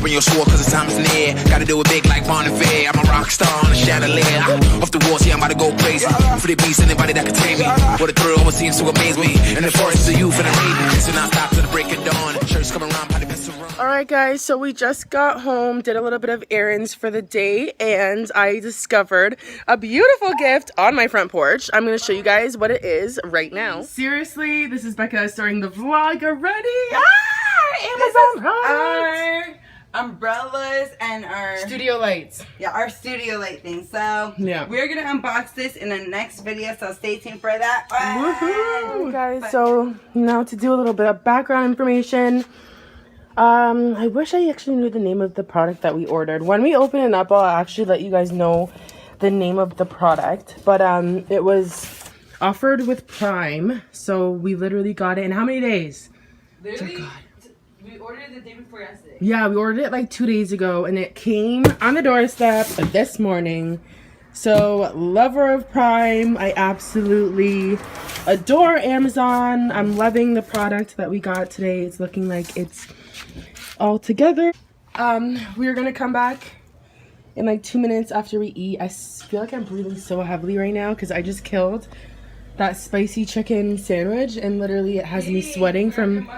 Sharpen your sword cause the time is near. Gotta do it big like Bon and Fair. I'm a rock star on a chandelier. Off the walls, yeah, I'm about to go crazy. For the beast, anybody that can tame me. What a thrill, what seems to amaze me. And the forest of youth and the raven. So now stop to the break of dawn. Shirts coming around, probably best to run. Alright guys, so we just got home, did a little bit of errands for the day, and I discovered a beautiful gift on my front porch. I'm going to show you guys what it is right now. Seriously, this is Becca starting the vlog already. Amazon our umbrellas and our studio lights. Yeah, our studio light thing. So yeah, we're going to unbox this in the next video, so stay tuned for that. Woohoo! Guys, so now to do a little bit of background information. I wish I actually knew the name of the product that we ordered. When we open it up, I'll actually let you guys know the name of the product. But it was offered with Prime, so we literally got it in how many days? Literally, we ordered it the day before yesterday. Yeah, we ordered it like 2 days ago, and it came on the doorstep this morning. So, lover of Prime, I absolutely adore Amazon. I'm loving the product that we got today. It's looking like it's all together. We're gonna come back in like 2 minutes after we eat. I feel like I'm breathing so heavily right now because I just killed that spicy chicken sandwich, and literally it has me sweating from...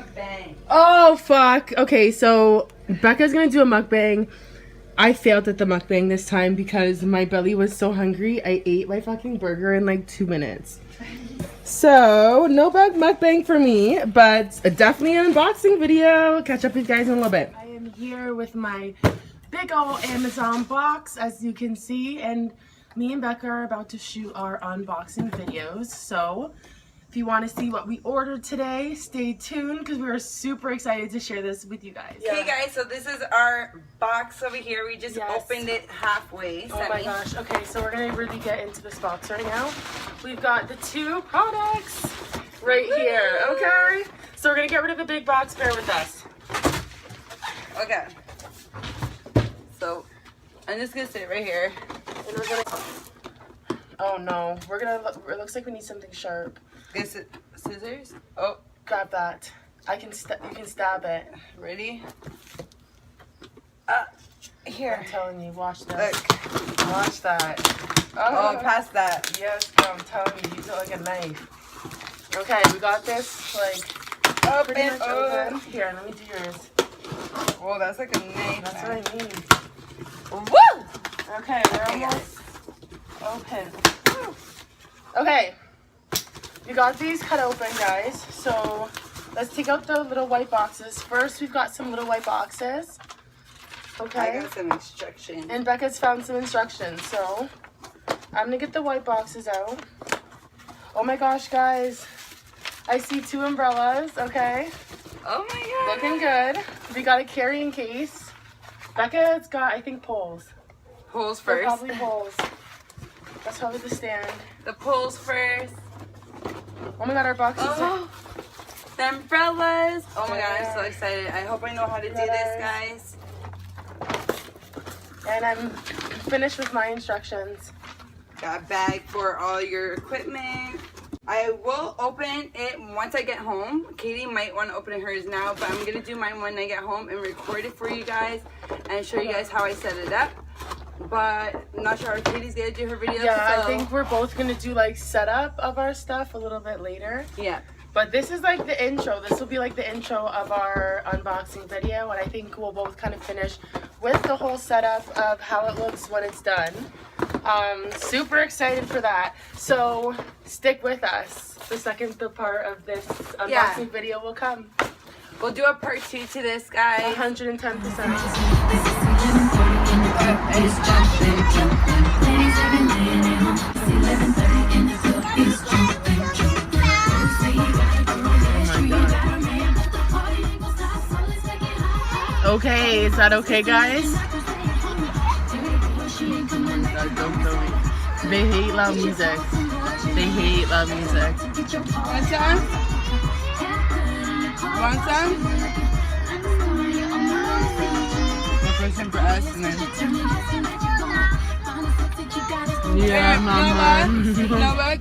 Oh, fuck. Okay, so Becca's gonna do a mukbang. I failed at the mukbang this time because my belly was so hungry. I ate my fucking burger in like 2 minutes. So, no bug mukbang for me, but definitely an unboxing video. Catch up with you guys in a little bit. I am here with my big old Amazon box, as you can see, and me and Becca are about to shoot our unboxing videos. So, if you want to see what we ordered today, stay tuned because we are super excited to share this with you guys. Hey guys, so this is our box over here. We just opened it halfway. Oh my gosh. Okay, so we're going to really get into this box right now. We've got the 2 products right here, okay? So we're going to get rid of the big box. Bear with us. Okay. So, I'm just going to sit right here. And we're going to... Oh no. We're going to... It looks like we need something sharp. This is scissors. Oh, grab that. You can stab it. Ready? Here. I'm telling you, watch that. Look. Watch that. Oh, past that. Yes, girl, I'm telling you, use it like a knife. Okay, we got this like pretty much open. Here, let me do yours. Oh, that's like a knife. That's what I mean. Woo! Okay, we're almost open. Woo. Okay. We got these cut open, guys. So let's take out the little white boxes. First, we've got some little white boxes. Okay. I got some instructions. And Becca's found some instructions. So I'm gonna get the white boxes out. Oh my gosh, guys. I see 2 umbrellas, okay? Oh my god. Looking good. We got a carrying case. Becca's got, I think, poles. Poles first. Probably poles. That's probably the stand. The poles first. Oh my god, our boxes. Oh, the umbrellas. Oh my god, I'm so excited. I hope I know how to do this, guys. And I'm finished with my instructions. Got a bag for all your equipment. I will open it once I get home. Katie might want to open hers now, but I'm going to do mine when I get home and record it for you guys and show you guys how I set it up. But I'm not sure if Katie's gonna do her video. Yeah, so. I think we're both gonna do like setup of our stuff a little bit later. Yeah. But this is like the intro. This will be like the intro of our unboxing video, and I think we'll both kind of finish with the whole setup of how it looks when it's done. Super excited for that. So stick with us. The part of this unboxing video will come. We'll do a part 2 to this, guys. 110%. Okay, is that okay, guys? They hate loud music. They hate loud music. Want some? Want some? The first one for us, and then... Yeah, mama. No, look.